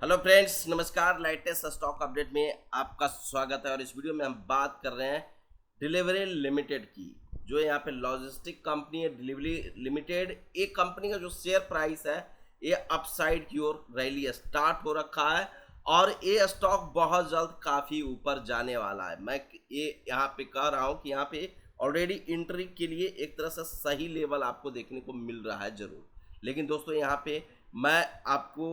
Hello friends, नमस्कार। Latest stock update में आपका स्वागत है और इस वीडियो में हम बात कर रहे हैं डिलीवरी लिमिटेड की। जो यहाँ पे लॉजिस्टिक कंपनी है डिलीवरी लिमिटेड, एक कंपनी का जो शेयर प्राइस है ये अपसाइड की ओर रैली स्टार्ट हो रखा है और ये स्टॉक बहुत जल्द काफ़ी ऊपर जाने वाला है। मैं ये यहाँ पे कह रहा हूँ कि यहाँ पे ऑलरेडी एंट्री के लिए एक तरह से सही लेवल आपको देखने को मिल रहा है ज़रूर, लेकिन दोस्तों यहाँ पे मैं आपको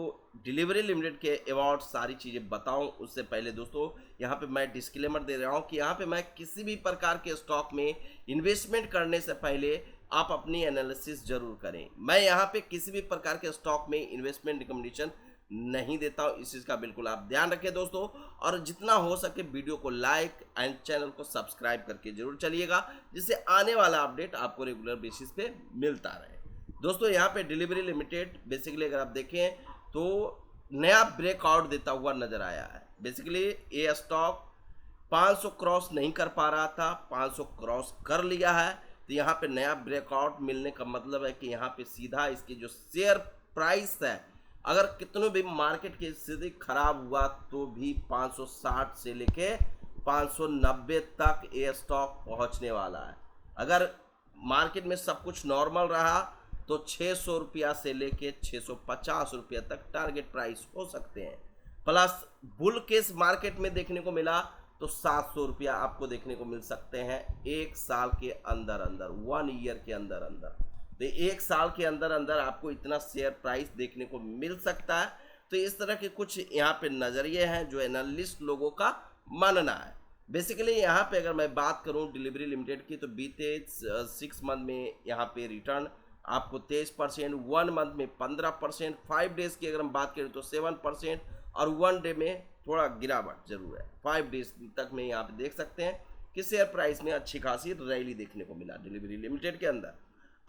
डिलीवरी लिमिटेड के अबाउट सारी चीज़ें बताऊं उससे पहले दोस्तों यहाँ पे मैं डिस्क्लेमर दे रहा हूं कि यहाँ पे मैं किसी भी प्रकार के स्टॉक में इन्वेस्टमेंट करने से पहले आप अपनी एनालिसिस जरूर करें। मैं यहाँ पे किसी भी प्रकार के स्टॉक में इन्वेस्टमेंट रिकमेंडेशन नहीं देता हूँ, इस चीज़ का बिल्कुल आप ध्यान रखें दोस्तों। और जितना हो सके वीडियो को लाइक एंड चैनल को सब्सक्राइब करके जरूर चलिएगा, जिससे आने वाला अपडेट आपको रेगुलर बेसिस पे मिलता रहे। दोस्तों यहाँ पे डिलीवरी लिमिटेड बेसिकली अगर आप देखें तो नया ब्रेकआउट देता हुआ नजर आया है। बेसिकली ये स्टॉक 500 क्रॉस नहीं कर पा रहा था, 500 क्रॉस कर लिया है। तो यहाँ पे नया ब्रेकआउट मिलने का मतलब है कि यहाँ पे सीधा इसकी जो शेयर प्राइस है, अगर कितने भी मार्केट की स्थिति खराब हुआ तो भी 560 से लेके 590 तक ये स्टॉक पहुँचने वाला है। अगर मार्केट में सब कुछ नॉर्मल रहा तो 600 रुपया से लेके 650 रुपया तक टारगेट प्राइस हो सकते हैं। प्लस बुल केस मार्केट में देखने को मिला तो 700 रुपया आपको देखने को मिल सकते हैं एक साल के अंदर अंदर, 1 ईयर के अंदर अंदर। तो एक साल के अंदर अंदर आपको इतना शेयर प्राइस देखने को मिल सकता है। तो इस तरह के कुछ यहाँ पे नज़रिए हैं जो एनालिस्ट लोगों का मानना है। बेसिकली यहाँ पे अगर मैं बात करूँ डिलीवरी लिमिटेड की तो बीते 6 मंथ में यहाँ पे रिटर्न आपको 23%, 1 मंथ में 15%, 5 डेज की अगर हम बात करें तो 7% और 1 डे में थोड़ा गिरावट जरूर है। 5 डेज तक में यहाँ पे देख सकते हैं कि शेयर प्राइस में अच्छी खासी रैली देखने को मिला डिलीवरी लिमिटेड के अंदर।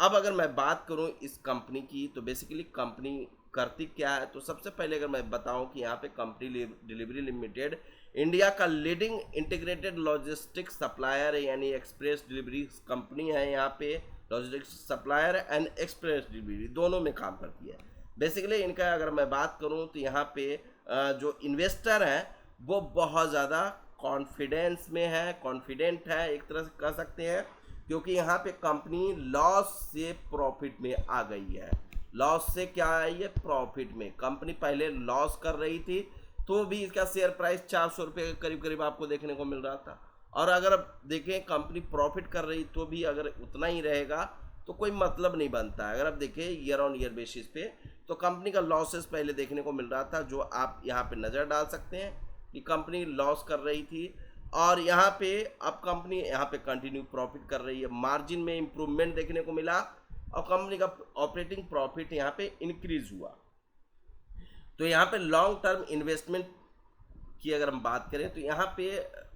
अब अगर मैं बात करूँ इस कंपनी की तो बेसिकली कंपनी करती क्या है, तो सबसे पहले अगर मैं बताऊं कि यहाँ पे कंपनी डिलीवरी लिमिटेड इंडिया का लीडिंग इंटीग्रेटेड लॉजिस्टिक्स सप्लायर यानी एक्सप्रेस डिलीवरी कंपनी है। यहाँ पे logistics supplier and express delivery दोनों में काम करती है। बेसिकली इनका अगर मैं बात करूं तो यहाँ पे जो इन्वेस्टर हैं वो बहुत ज़्यादा कॉन्फिडेंस में है, कॉन्फिडेंट है एक तरह से कह सकते हैं, क्योंकि यहाँ पे कंपनी लॉस से प्रॉफिट में आ गई है। लॉस से क्या आई है, प्रॉफिट में। कंपनी पहले लॉस कर रही थी तो भी इसका शेयर प्राइस 400 रुपये के करीब करीब आपको देखने को मिल रहा था, और अगर आप देखें कंपनी प्रॉफिट कर रही तो भी अगर उतना ही रहेगा तो कोई मतलब नहीं बनता है। अगर आप देखें ईयर ऑन ईयर बेसिस पे तो कंपनी का लॉसेस पहले देखने को मिल रहा था, जो आप यहाँ पे नज़र डाल सकते हैं कि कंपनी लॉस कर रही थी और यहाँ पे अब कंपनी यहाँ पे कंटिन्यू प्रॉफिट कर रही है। मार्जिन में इम्प्रूवमेंट देखने को मिला और कंपनी का ऑपरेटिंग प्रॉफिट यहाँ पे इंक्रीज हुआ। तो यहाँ पे लॉन्ग टर्म इन्वेस्टमेंट की अगर हम बात करें तो यहाँ पे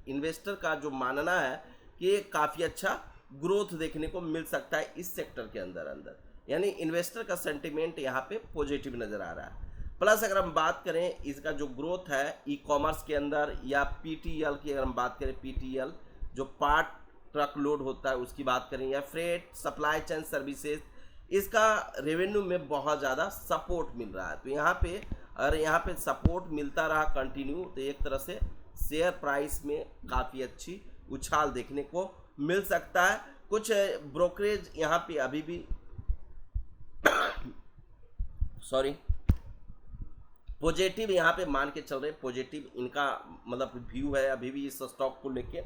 इन्वेस्टर का जो मानना है कि काफ़ी अच्छा ग्रोथ देखने को मिल सकता है इस सेक्टर के अंदर अंदर, यानी इन्वेस्टर का सेंटिमेंट यहाँ पे पॉजिटिव नज़र आ रहा है। प्लस अगर हम बात करें इसका जो ग्रोथ है ई कॉमर्स के अंदर या पीटीएल की अगर हम बात करें, पीटीएल जो पार्ट ट्रक लोड होता है उसकी बात करें, या फ्रेट सप्लाई चेन सर्विसेज, इसका रेवेन्यू में बहुत ज़्यादा सपोर्ट मिल रहा है। तो यहाँ पे अगर यहाँ पे सपोर्ट मिलता रहा कंटिन्यू तो एक तरह से शेयर प्राइस में काफ़ी अच्छी उछाल देखने को मिल सकता है। कुछ ब्रोकरेज यहाँ पे अभी भी सॉरी पॉजिटिव यहाँ पे मान के चल रहे, पॉजिटिव इनका मतलब व्यू है अभी भी इस स्टॉक को लेके,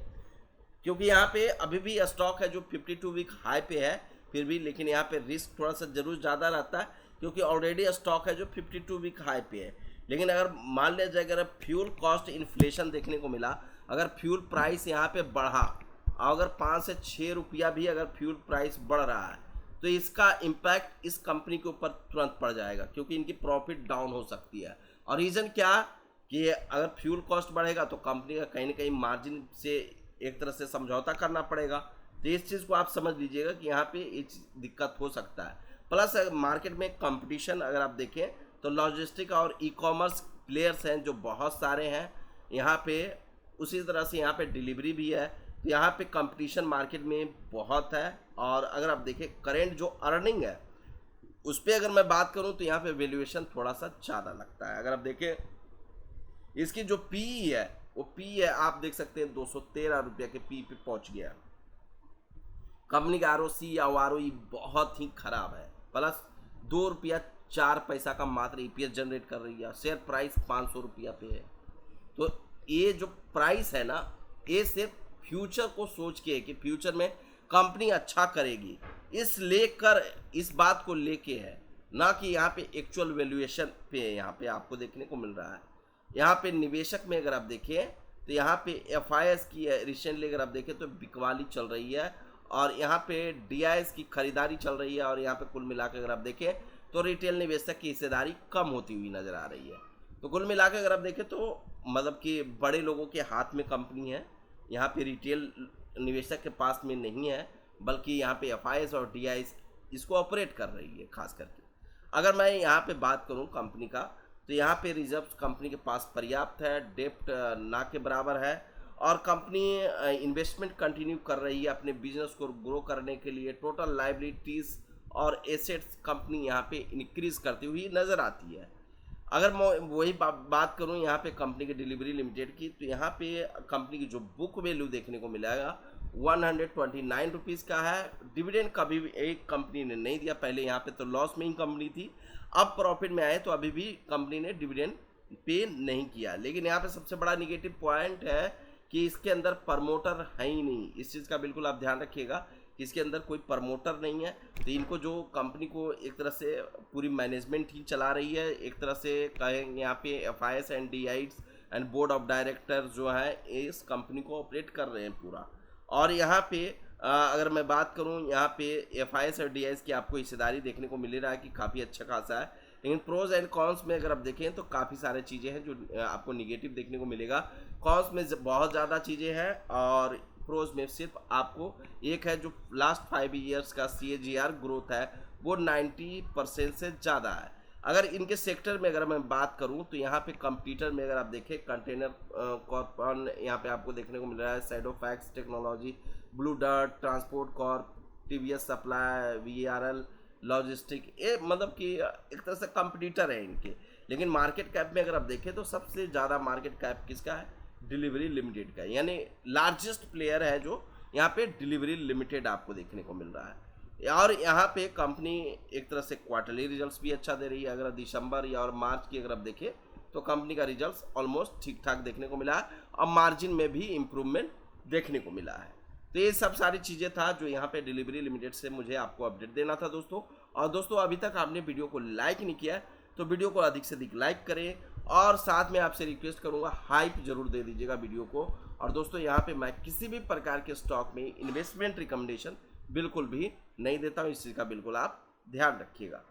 क्योंकि यहाँ पे अभी भी स्टॉक है जो 52 वीक हाई पे है फिर भी, लेकिन यहाँ पे रिस्क थोड़ा सा जरूर ज़्यादा रहता है क्योंकि ऑलरेडी स्टॉक है जो 52 वीक हाई पे है। लेकिन अगर मान लिया जाए अगर फ्यूल कॉस्ट इन्फ्लेशन देखने को मिला, अगर फ्यूल प्राइस यहाँ पे बढ़ा, अगर 5 से 6 रुपया भी अगर फ्यूल प्राइस बढ़ रहा है तो इसका इम्पैक्ट इस कंपनी के ऊपर तुरंत पड़ जाएगा, क्योंकि इनकी प्रॉफिट डाउन हो सकती है। और रीज़न क्या कि अगर फ्यूल कॉस्ट बढ़ेगा तो कंपनी का कहीं ना कहीं मार्जिन से एक तरह से समझौता करना पड़ेगा। तो इस चीज़ को आप समझ लीजिएगा कि यहाँ पे एक दिक्कत हो सकता है। प्लस मार्केट में कंपटीशन अगर आप देखें तो लॉजिस्टिक और ई कॉमर्स प्लेयर्स हैं जो बहुत सारे हैं यहाँ पे, उसी तरह से यहाँ पे डिलीवरी भी है। तो यहाँ पे कंपटीशन मार्केट में बहुत है। और अगर आप देखें करेंट जो अर्निंग है उस पर अगर मैं बात करूँ तो यहाँ पे वैल्यूएशन थोड़ा सा ज़्यादा लगता है। अगर आप देखें इसकी जो पी है वो पी है, आप देख सकते हैं 213 रुपये के पी पे पहुंच गया। कंपनी का आरओसी या आरओई बहुत ही खराब है, प्लस 2 रुपया 4 पैसा का मात्र ईपीएस जनरेट कर रही है। शेयर प्राइस 500 रुपया पे है। तो ये जो प्राइस है ना, ये सिर्फ फ्यूचर को सोच के है कि फ्यूचर में कंपनी अच्छा करेगी, इस लेकर इस बात को लेके है, ना कि यहाँ पे एक्चुअल वैल्यूएशन पे यहाँ पे आपको देखने को मिल रहा है। यहाँ पे निवेशक में अगर आप देखें तो यहाँ पे एफआईएस की रिसेंटली अगर आप देखें तो बिकवाली चल रही है, और यहाँ पे डीआईएस की खरीदारी चल रही है, और यहाँ पे कुल मिलाकर अगर आप देखें तो रिटेल निवेशक की हिस्सेदारी कम होती हुई नजर आ रही है। तो कुल मिलाकर अगर आप देखें तो मतलब कि बड़े लोगों के हाथ में कंपनी है, यहाँ पे रिटेल निवेशक के पास में नहीं है, बल्कि यहाँ पे एफआईएस और डीआईएस इसको ऑपरेट कर रही है खास करके। अगर मैं यहाँ पे बात करूँ कंपनी का, तो यहाँ पे रिजर्व कंपनी के पास पर्याप्त है, डेप्ट ना के बराबर है, और कंपनी इन्वेस्टमेंट कंटिन्यू कर रही है अपने बिजनेस को ग्रो करने के लिए। टोटल लाइबिलिटीज़ और एसेट्स कंपनी यहाँ पे इंक्रीज करती हुई नज़र आती है। अगर मैं वही बात करूँ यहाँ पे कंपनी के डिलीवरी लिमिटेड की, तो यहाँ पे कंपनी की जो बुक वैल्यू देखने को मिलेगा 129 रुपीज़ का है। डिविडेंड कभी भी एक कंपनी ने नहीं दिया, पहले यहाँ पे तो लॉस में ही कंपनी थी, अब प्रॉफिट में आए तो अभी भी कंपनी ने डिविडेंड पे नहीं किया। लेकिन यहाँ पे सबसे बड़ा निगेटिव पॉइंट है कि इसके अंदर प्रमोटर है ही नहीं। इस चीज़ का बिल्कुल आप ध्यान रखिएगा कि इसके अंदर कोई प्रमोटर नहीं है। तो इनको जो कंपनी को एक तरह से पूरी मैनेजमेंट ही चला रही है, एक तरह से कहेंगे यहाँ पे FIS and DIIs and board of director जो है इस कंपनी को ऑपरेट कर रहे हैं पूरा। और यहाँ पे अगर मैं बात करूँ, यहाँ पे एफआईएस और डीआईएस की आपको हिस्सेदारी देखने को मिल रहा है कि काफ़ी अच्छा खासा है। लेकिन प्रोज एंड कॉन्स में अगर आप देखें तो काफ़ी सारे चीज़ें हैं जो आपको निगेटिव देखने को मिलेगा। कॉन्स में बहुत ज़्यादा चीज़ें हैं, और प्रोज में सिर्फ आपको एक है जो लास्ट 5 ईयर्स का CAGR ग्रोथ है वो 90% से ज़्यादा है। अगर इनके सेक्टर में अगर मैं बात करूं तो यहाँ पे कंप्यूटर में अगर आप देखें कंटेनर कॉर्पन यहाँ पे आपको देखने को मिल रहा है, साइडोफैक्स technology, blue dart, transport corp, TVS supply, VRL logistic, ये मतलब कि एक तरह से कंप्यूटर है इनके। लेकिन मार्केट कैप में अगर आप देखें तो सबसे ज़्यादा मार्केट कैप किसका है? डिलीवरी लिमिटेड का, यानी लार्जेस्ट प्लेयर है जो यहाँ पे डिलीवरी लिमिटेड आपको देखने को मिल रहा है। और यहाँ पे कंपनी एक तरह से क्वार्टरली रिजल्ट्स भी अच्छा दे रही है। अगर दिसंबर या और मार्च की अगर आप देखें तो कंपनी का रिजल्ट्स ऑलमोस्ट ठीक ठाक देखने को मिला है, और मार्जिन में भी इम्प्रूवमेंट देखने को मिला है। तो ये सब सारी चीज़ें था जो यहाँ पे डिलीवरी लिमिटेड से मुझे आपको अपडेट देना था दोस्तों। और दोस्तों अभी तक आपने वीडियो को लाइक नहीं किया है तो वीडियो को अधिक से अधिक लाइक करें, और साथ में आपसे रिक्वेस्ट करूंगा हाइप जरूर दे दीजिएगा वीडियो को। और दोस्तों यहाँ पे मैं किसी भी प्रकार के स्टॉक में इन्वेस्टमेंट रिकमेंडेशन बिल्कुल भी नहीं देता हूँ, इस चीज़ का बिल्कुल आप ध्यान रखिएगा।